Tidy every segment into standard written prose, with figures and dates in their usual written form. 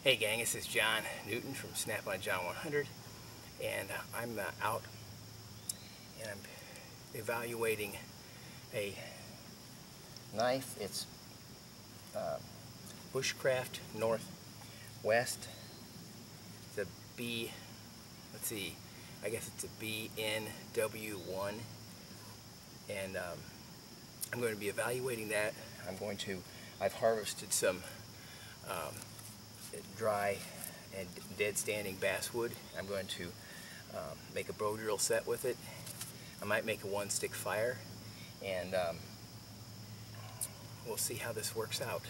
Hey gang, this is John Newton from Snap-on John 100, and I'm out and I'm evaluating a knife. It's Bushcraft Northwest. It's a I guess it's a BCNW-01, and I'm going to be evaluating that. I've harvested some dry and dead standing basswood. I'm going to make a bow drill set with it. I might make a one stick fire, and we'll see how this works out.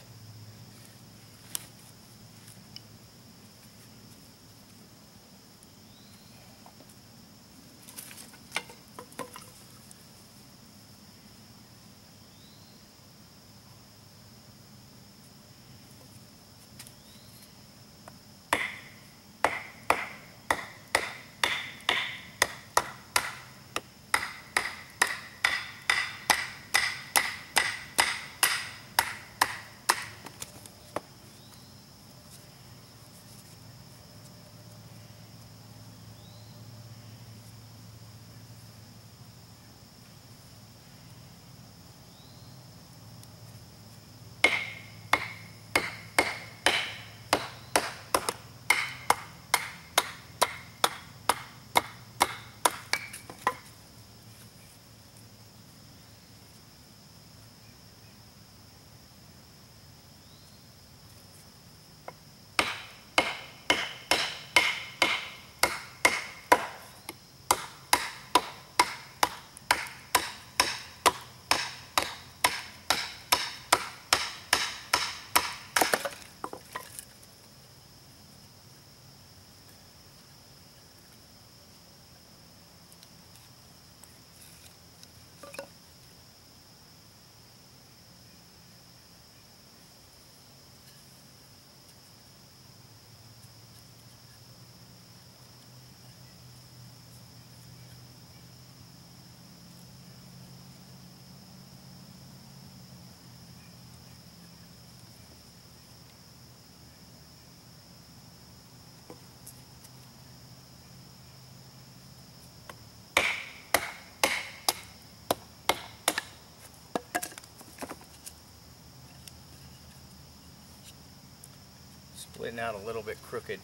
Splitting out a little bit crooked,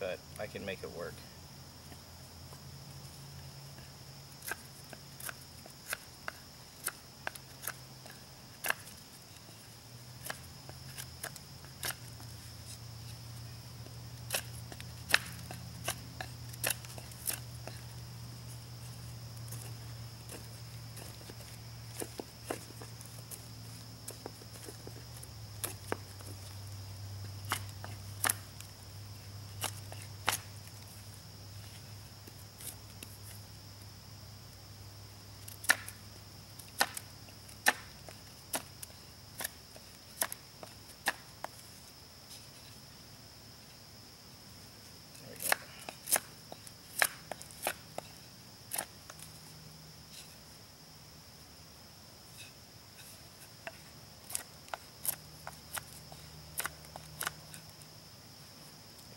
but I can make it work.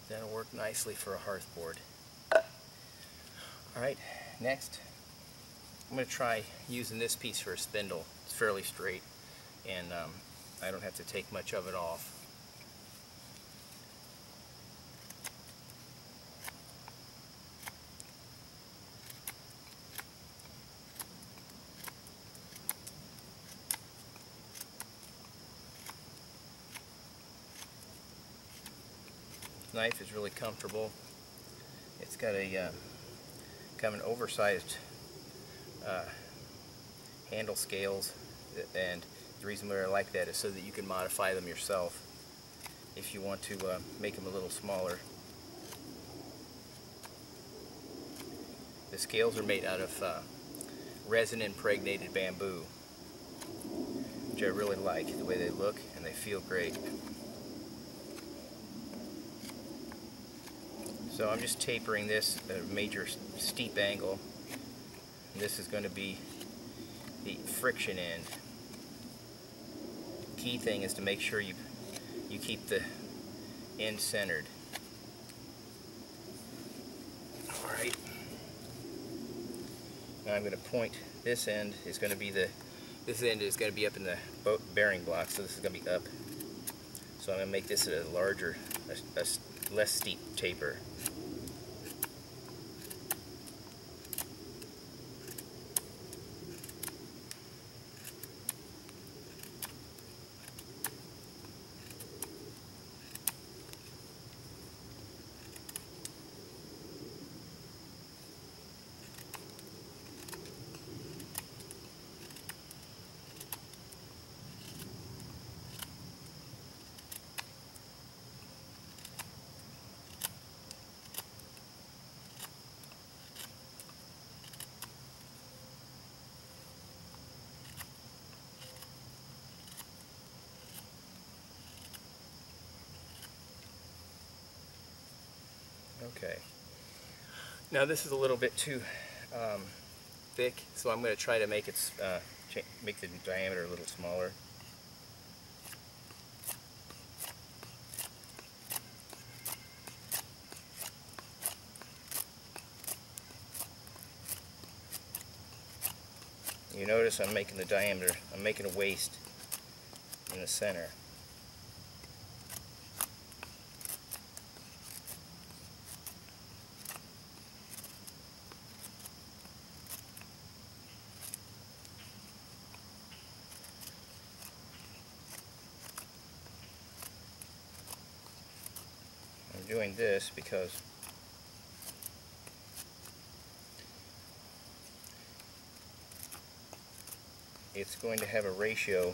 That'll work nicely for a hearth board. Alright, next I'm going to try using this piece for a spindle. It's fairly straight, and I don't have to take much of it off. Knife is really comfortable. It's got a kind of an oversized handle scales, and the reason why I like that is so that you can modify them yourself if you want to make them a little smaller. The scales are made out of resin impregnated bamboo, which I really like the way they look, and they feel great. So I'm just tapering this at a major steep angle. And this is going to be the friction end. Key thing is to make sure you keep the end centered. Alright. Now I'm going to point, this end is going to be this end is going to be up in the bearing block, so this is going to be up. So I'm going to make this a larger, a less steep taper. Okay. Now this is a little bit too thick, so I'm going to try to make it make the diameter a little smaller. You notice I'm making the diameter, I'm making a waist in the center. I'm doing this because it's going to have a ratio,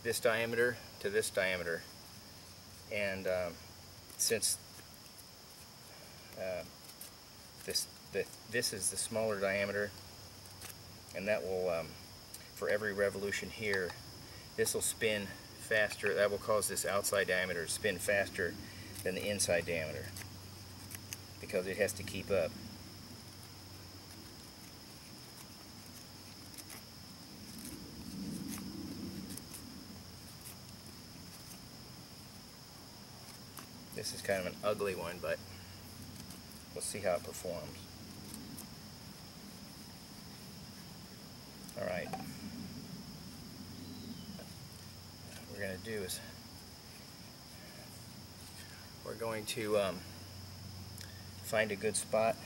this diameter to this diameter, and since this is the smaller diameter, and that will for every revolution here, this will spin faster. That will cause this outside diameter to spin faster than the inside diameter because it has to keep up. This is kind of an ugly one, but we'll see how it performs. Alright. What we're going to do is we're going to find a good spot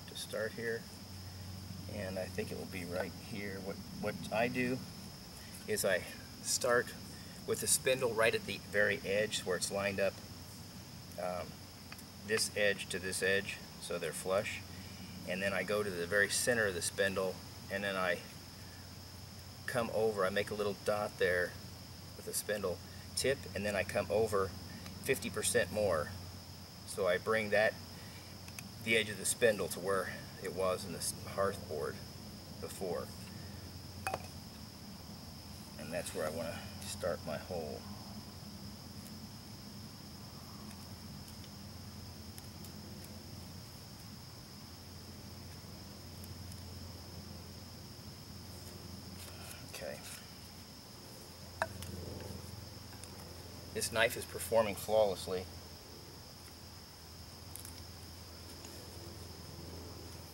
to start here, and I think it will be right here. What I do is I start with the spindle right at the very edge where it's lined up, this edge to this edge, so they're flush, and then I go to the very center of the spindle, and then I come over, I make a little dot there with the spindle tip, and then I come over 50% more, so I bring the edge of the spindle to where it was in the hearth board before, and that's where I want to start my hole. Okay. This knife is performing flawlessly.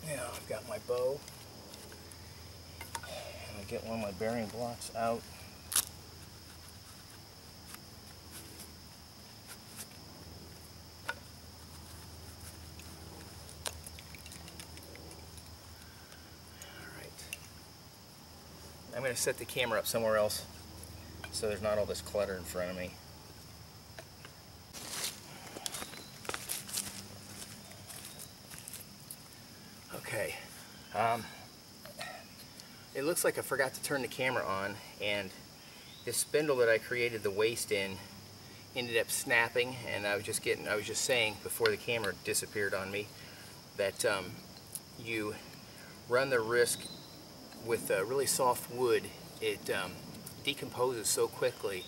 Now I've got my bow, and I get one of my bearing blocks out. I'm going to set the camera up somewhere else so there's not all this clutter in front of me. Okay, it looks like I forgot to turn the camera on, and this spindle that I created the waist in ended up snapping, and I was just saying before the camera disappeared on me that you run the risk with really soft wood. It decomposes so quickly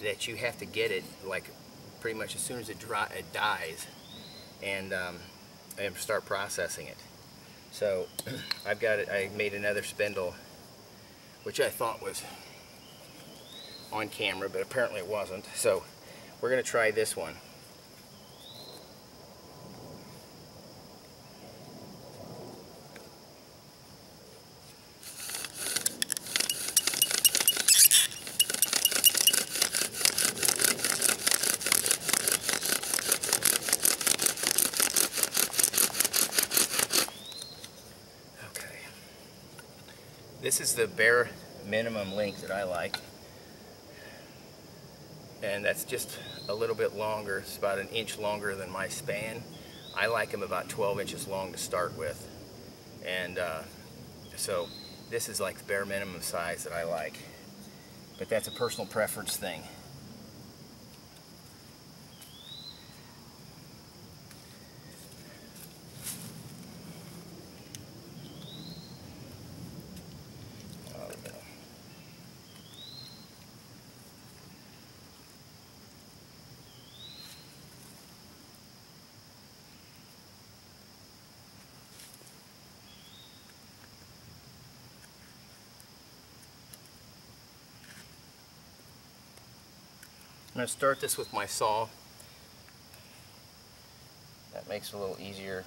that you have to get it like pretty much as soon as it dies, and start processing it. So I made another spindle which I thought was on camera, but apparently it wasn't. So we're going to try this one. This is the bare minimum length that I like, and that's just a little bit longer. It's about an inch longer than my span. I like them about 12 inches long to start with, and so this is like the bare minimum size that I like, but that's a personal preference thing. I'm going to start this with my saw. That makes it a little easier.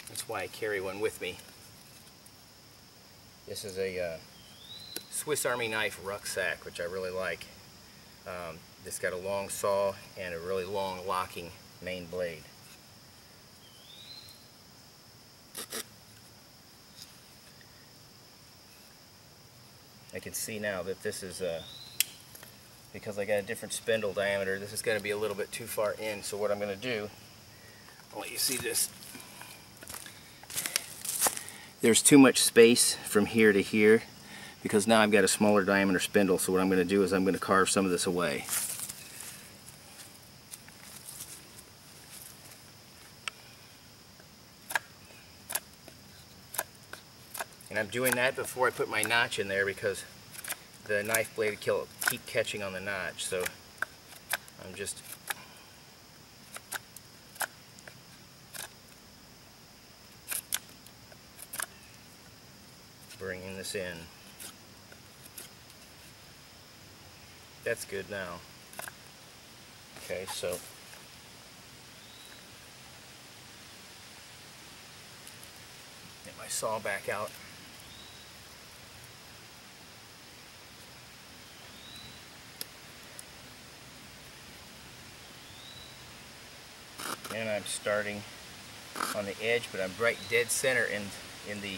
That's why I carry one with me. This is a Swiss Army knife rucksack, which I really like. It's got a long saw and a really long locking main blade. I can see now that this is because I got a different spindle diameter, this is going to be a little bit too far in. So what I'm going to do, I'll let you see this. There's too much space from here to here because now I've got a smaller diameter spindle. So what I'm going to do is I'm going to carve some of this away. And I'm doing that before I put my notch in there because the knife blade will keep catching on the notch. So I'm just bringing this in. That's good now. Okay, so get my saw back out. And I'm starting on the edge, but I'm right dead center in the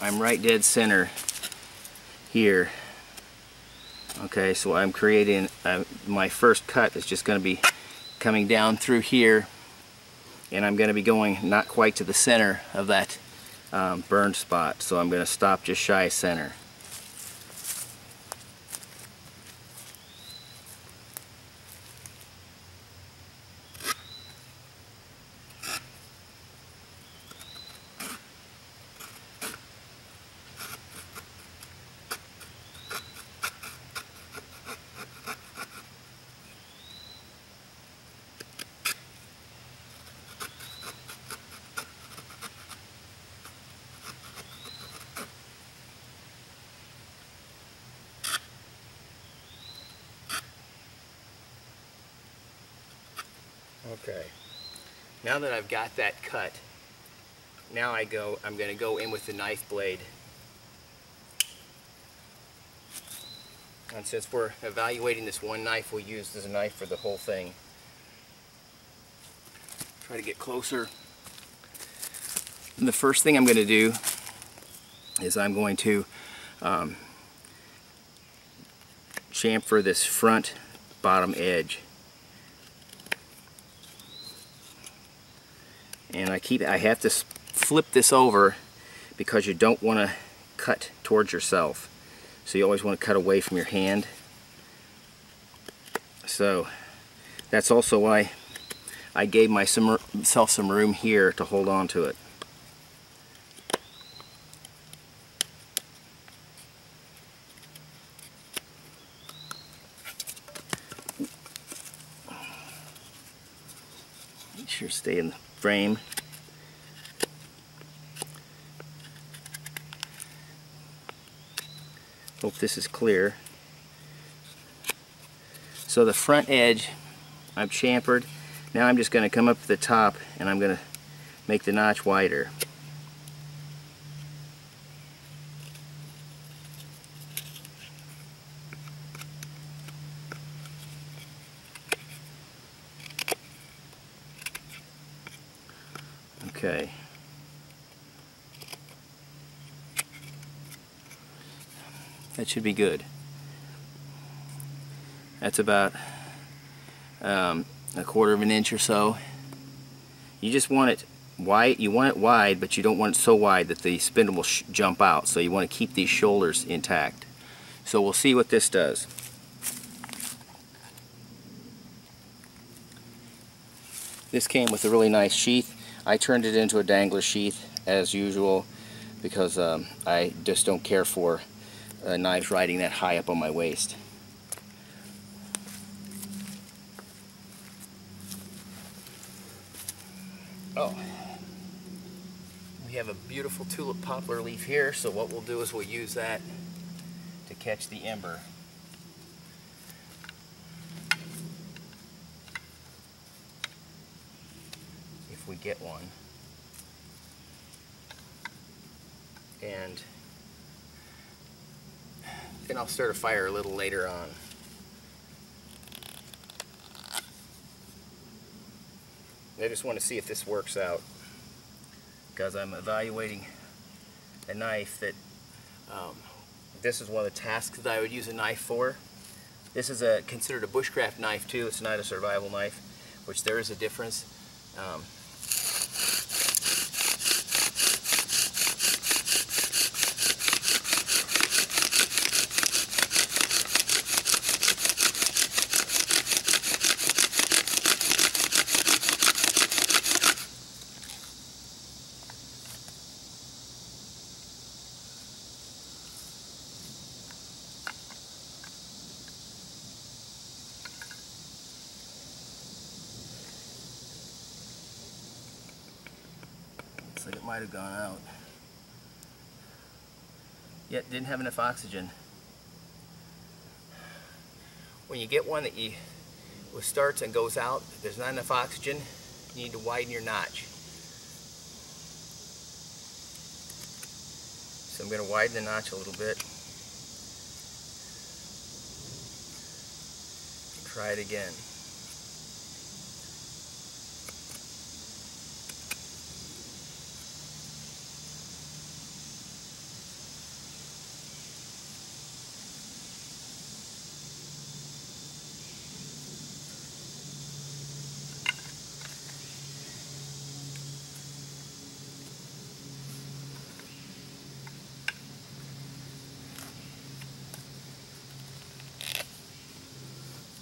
I'm right dead center here. Okay, so I'm creating my first cut is just going to be coming down through here, and I'm going to be going not quite to the center of that burned spot, so I'm going to stop just shy of center. Okay, now that I've got that cut, now I'm going to go in with the knife blade. And since we're evaluating this one knife, we'll use this knife for the whole thing. Try to get closer. And the first thing I'm going to do is I'm going to chamfer this front bottom edge. And I have to flip this over because you don't want to cut towards yourself. So you always want to cut away from your hand. So that's also why I gave myself some room here to hold on to it. Make sure to stay in the frame. Hope this is clear. So the front edge I've chamfered. Now I'm just going to come up to the top and I'm going to make the notch wider. Okay. That should be good. That's about a 1/4 of an inch or so. You just want it wide. You want it wide, but you don't want it so wide that the spindle will jump out. So you want to keep these shoulders intact. So we'll see what this does. This came with a really nice sheath. I turned it into a dangler sheath as usual because I just don't care for knives riding that high up on my waist. Oh, we have a beautiful tulip poplar leaf here, so what we'll do is we'll use that to catch the ember. If we get one. And then I'll start a fire a little later on. I just want to see if this works out because I'm evaluating a knife that this is one of the tasks that I would use a knife for. This is considered a bushcraft knife too. It's not a survival knife, which there is a difference. Looks like it might have gone out. Yet didn't have enough oxygen. When you get one that starts and goes out, if there's not enough oxygen, you need to widen your notch. So I'm going to widen the notch a little bit. Try it again.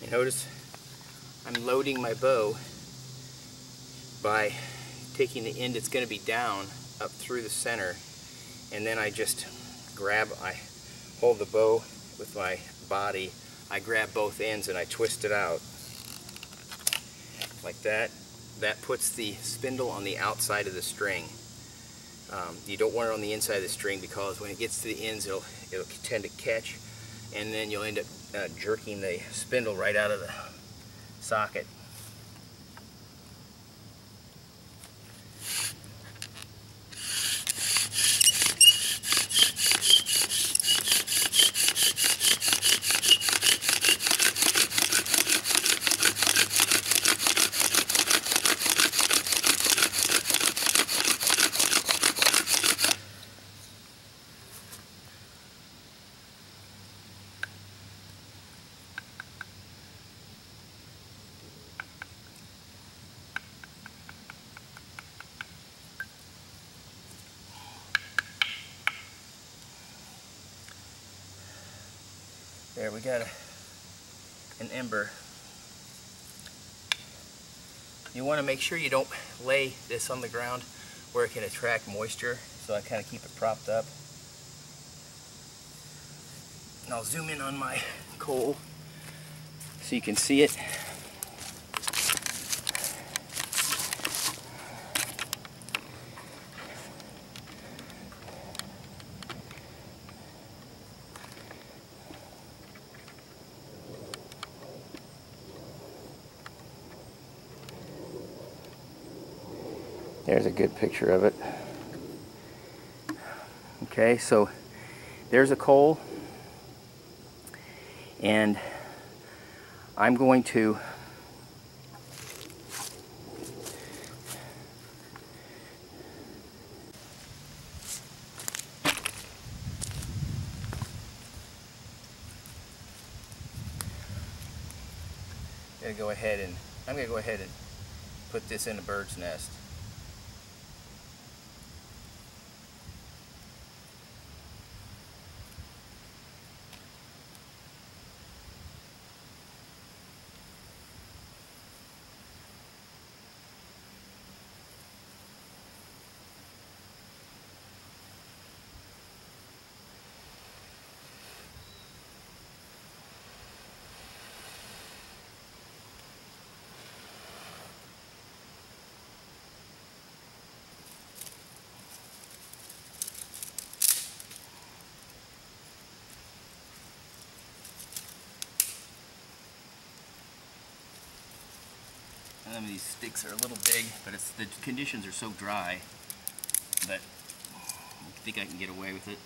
You notice I'm loading my bow by taking the end that's going to be down up through the center, and then I just I hold the bow with my body, I grab both ends and I twist it out like that. That puts the spindle on the outside of the string. You don't want it on the inside of the string because when it gets to the ends it'll tend to catch, and then you'll end up jerking the spindle right out of the socket. There, we got an ember. You want to make sure you don't lay this on the ground where it can attract moisture, so I kind of keep it propped up. And I'll zoom in on my coal so you can see it. There's a good picture of it. Okay, so there's a coal, and I'm going to go ahead and put this in a bird's nest. Some of these sticks are a little big, but the conditions are so dry that I think I can get away with it.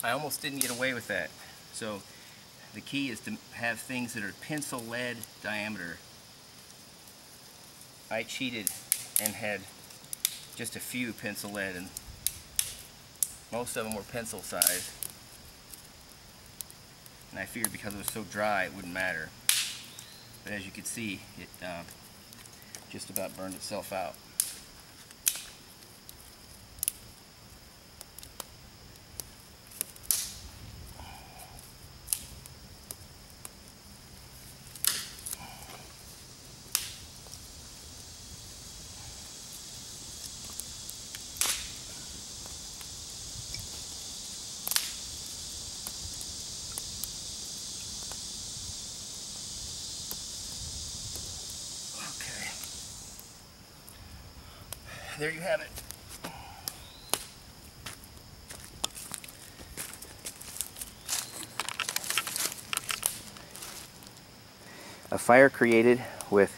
I almost didn't get away with that. So the key is to have things that are pencil lead diameter. I cheated and had just a few pencil lead, and most of them were pencil size. And I figured because it was so dry it wouldn't matter. But as you can see, it just about burned itself out. There you have it. A fire created with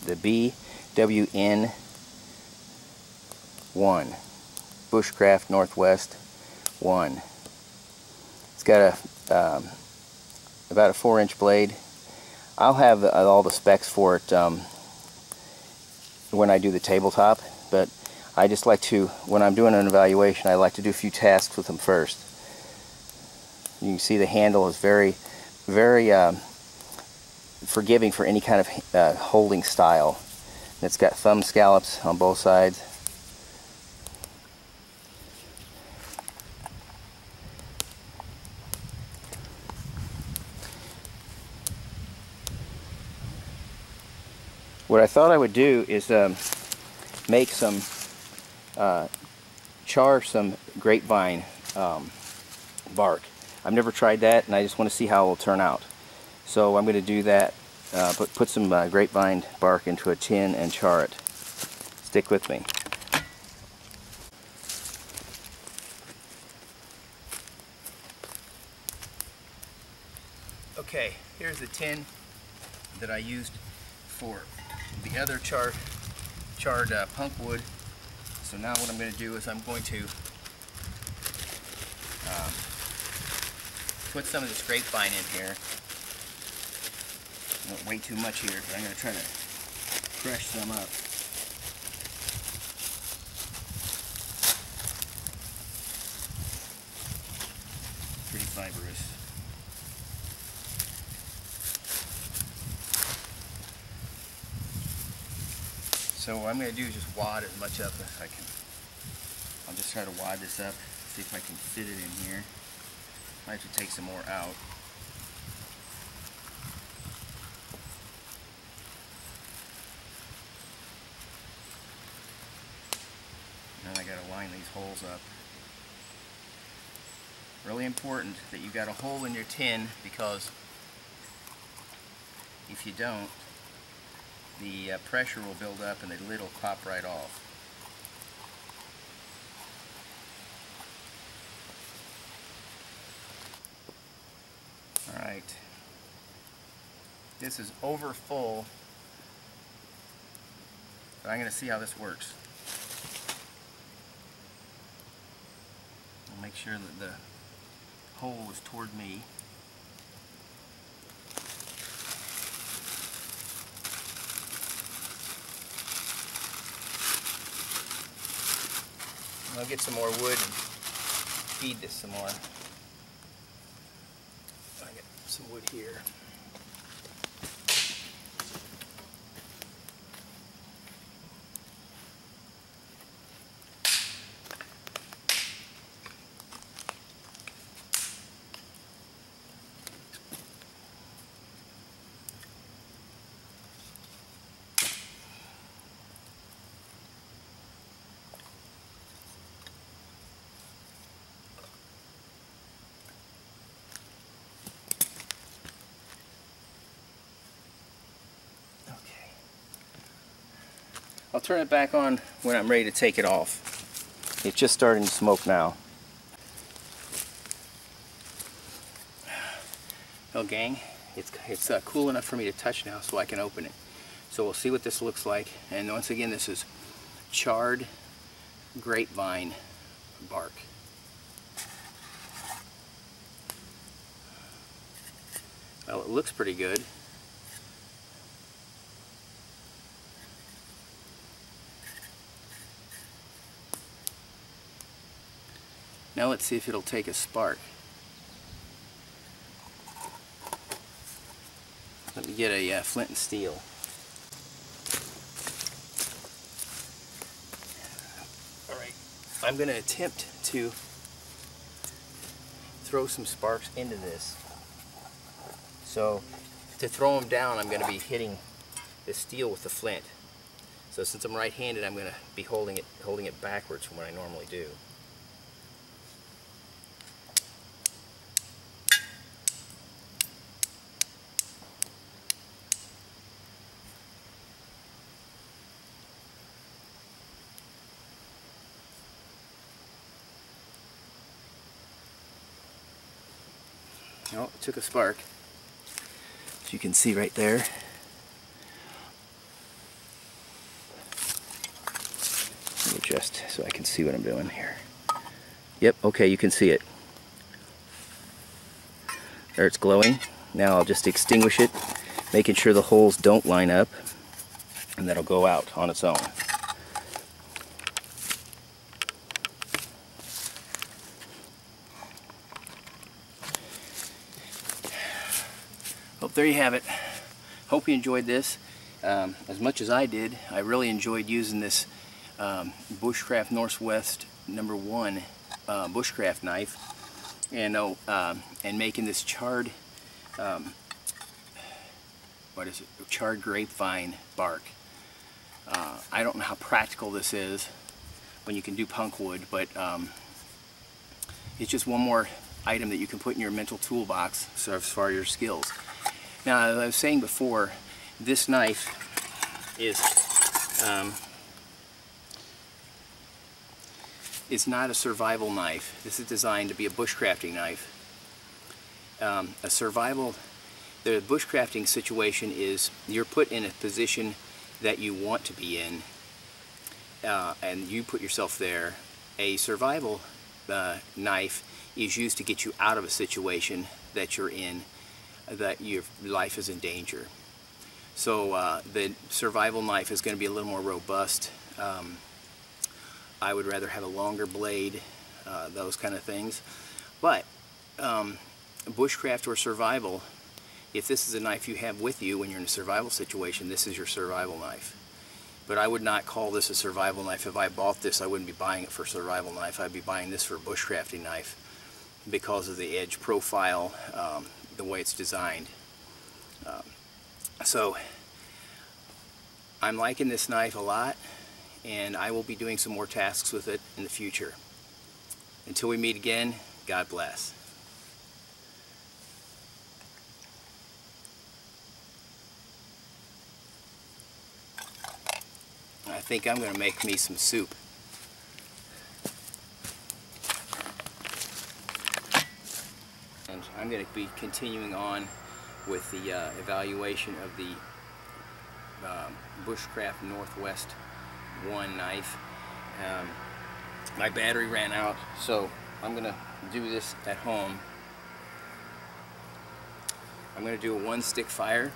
the BCNW-01 Bushcraft Northwest 1. It's got about a 4-inch blade. I'll have all the specs for it when I do the tabletop, but I just like to, when I'm doing an evaluation, I like to do a few tasks with them first. You can see the handle is very, very forgiving for any kind of holding style. It's got thumb scallops on both sides. What I thought I would do is make some, char some grapevine bark. I've never tried that, and I just want to see how it will turn out. So I'm going to do that, put some grapevine bark into a tin and char it. Stick with me. Okay, here's the tin that I used for the other charred punk wood. So now what I'm going to do is I'm going to put some of this grapevine in here. Not way too much here, but I'm going to try to crush some up. Pretty fibrous. So what I'm going to do is just wad as much up as I can. I'll just try to wad this up, see if I can fit it in here. I have to take some more out. Now I got to line these holes up. Really important that you got a hole in your tin, because if you don't, the pressure will build up and the lid will pop right off. Alright, this is over full, but I'm going to see how this works. I'll make sure that the hole is toward me. I'll get some more wood and feed this some more. I got some wood here. I'll turn it back on when I'm ready to take it off. It's just starting to smoke now. Well, gang, it's cool enough for me to touch now, so I can open it. So we'll see what this looks like. And once again, this is charred grapevine bark. Well, it looks pretty good. Now let's see if it'll take a spark. Let me get a flint and steel. Alright, I'm going to attempt to throw some sparks into this. So to throw them down, I'm going to be hitting the steel with the flint. So since I'm right-handed, I'm going to be holding it backwards from what I normally do. Oh, it took a spark, as you can see right there. Let me adjust so I can see what I'm doing here. Yep, okay, you can see it. There, it's glowing. Now I'll just extinguish it, making sure the holes don't line up, and that'll go out on its own. Well, there you have it. Hope you enjoyed this. As much as I did, I really enjoyed using this Bushcraft Northwest #1 bushcraft knife, and making this charred, charred grapevine bark. I don't know how practical this is when you can do punk wood, but it's just one more item that you can put in your mental toolbox as far as your skills. Now, as I was saying before, this knife is not a survival knife. This is designed to be a bushcrafting knife. The bushcrafting situation is you're put in a position that you want to be in, and you put yourself there. A survival knife is used to get you out of a situation that you're in, that your life is in danger. So the survival knife is going to be a little more robust. I would rather have a longer blade, those kind of things. But bushcraft or survival, if this is a knife you have with you when you're in a survival situation, this is your survival knife. but I would not call this a survival knife. If I bought this, I wouldn't be buying it for a survival knife. I'd be buying this for a bushcrafting knife because of the edge profile, the way it's designed. So I'm liking this knife a lot, and I will be doing some more tasks with it in the future. Until we meet again, God bless. I think I'm going to make me some soup. And I'm going to be continuing on with the evaluation of the Bushcraft Northwest 1 knife. My battery ran out, so I'm going to do this at home. I'm going to do a 1-stick fire,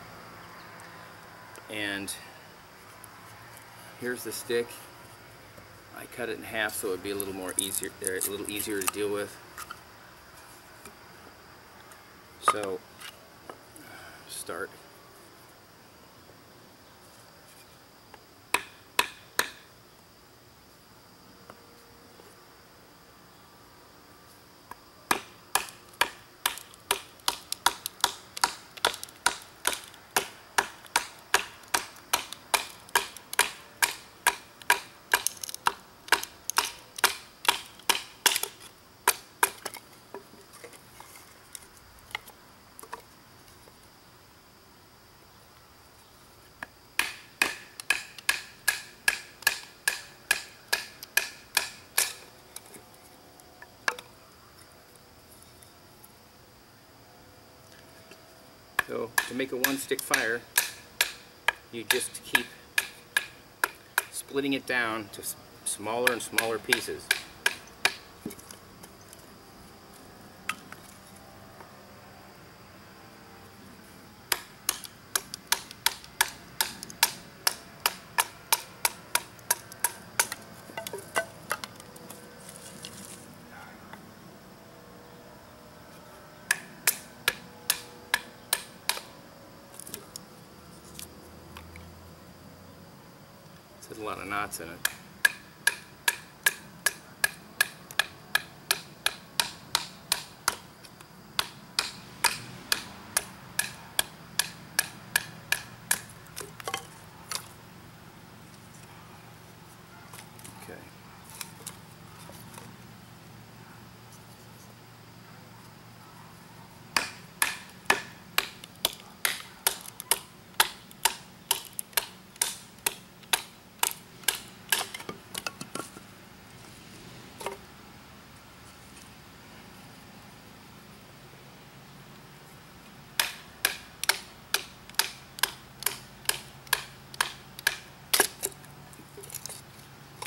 and here's the stick. I cut it in half so it'd be a little easier to deal with. So start. So to make a 1-stick fire, you just keep splitting it down to smaller and smaller pieces. There's a lot of knots in it. Okay.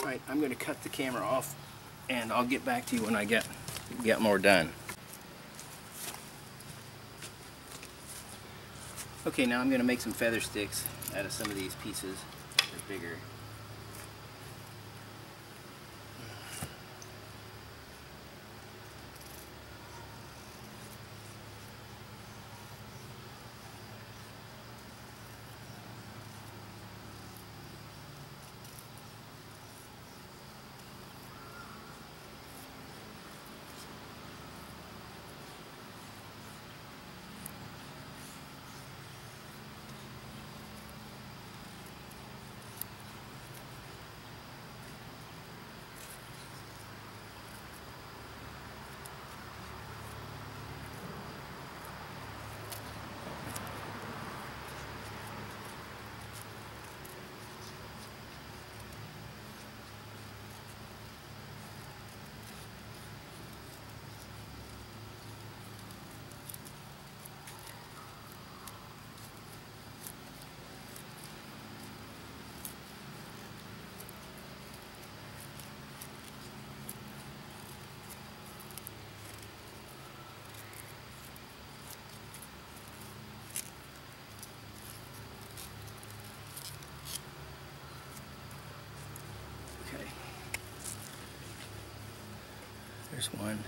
Alright, I'm going to cut the camera off, and I'll get back to you when I get more done. Okay, now I'm going to make some feather sticks out of some of these pieces. They're bigger. There's one.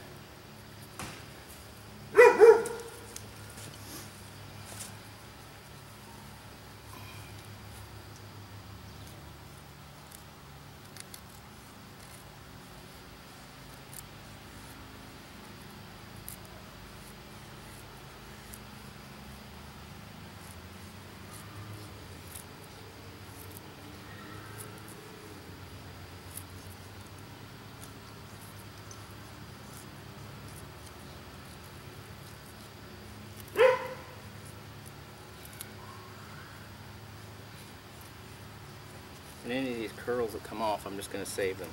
And any of these curls that come off, I'm just going to save them.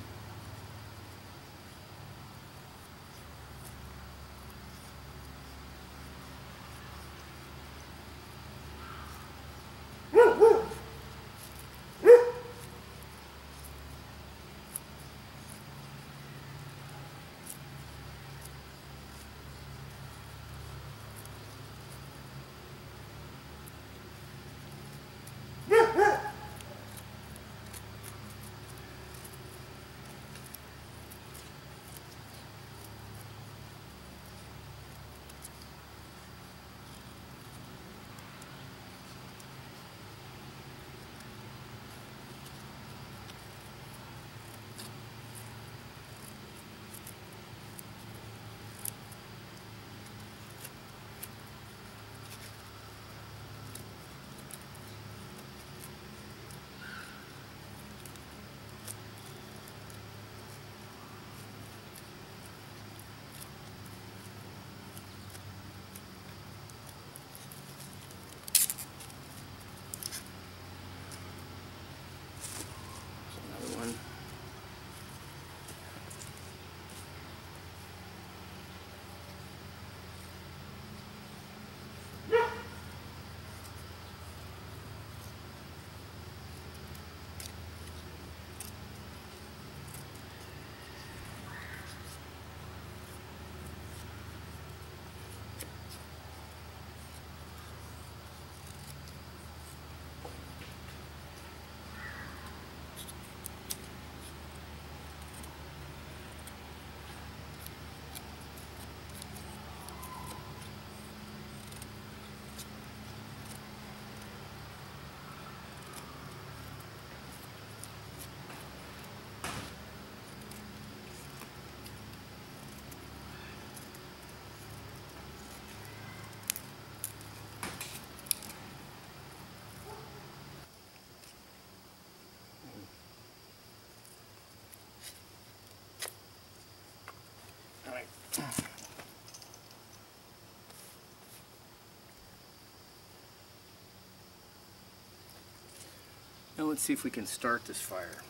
Now let's see if we can start this fire.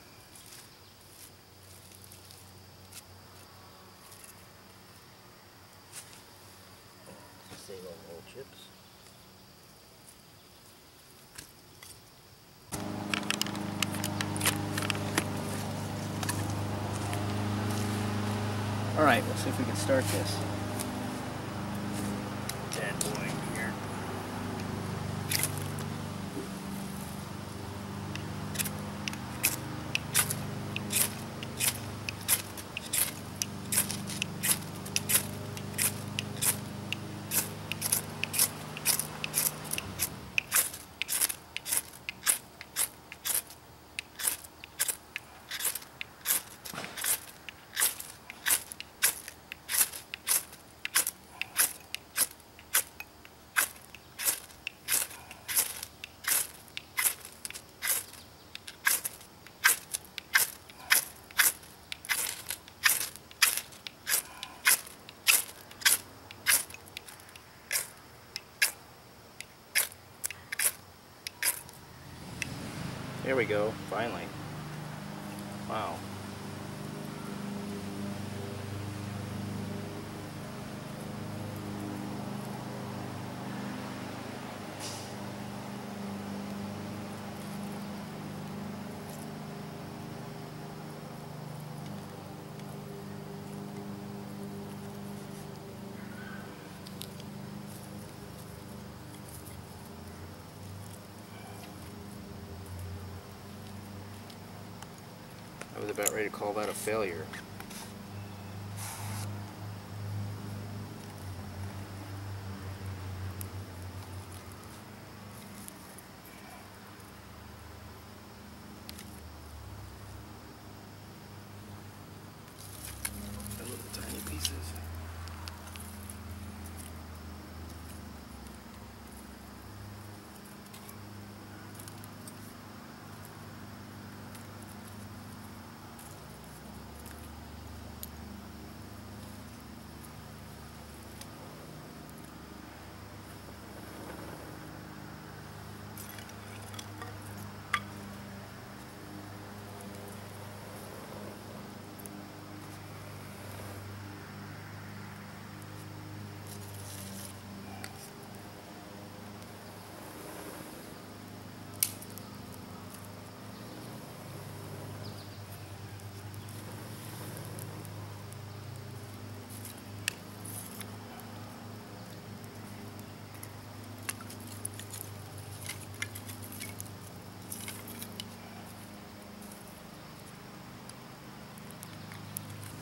Save all the old chips. Alright, let's see if we can start this. Bad boy here. There we go, finally. Wow. I was about ready to call that a failure. Little tiny pieces.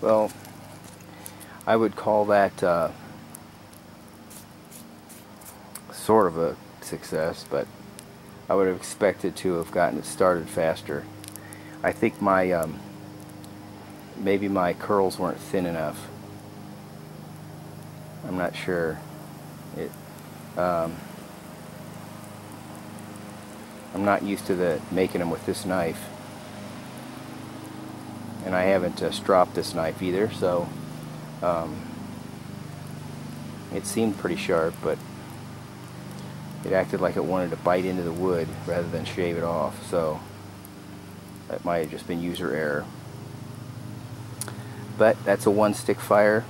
Well, I would call that sort of a success, but I would have expected to have gotten it started faster. I think my maybe my curls weren't thin enough. I'm not sure. I'm not used to making them with this knife, and I haven't stropped this knife either, so it seemed pretty sharp, but it acted like it wanted to bite into the wood rather than shave it off, so that might have just been user error. But that's a one-stick fire.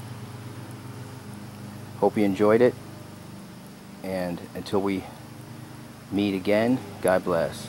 Hope you enjoyed it, and until we meet again, God bless.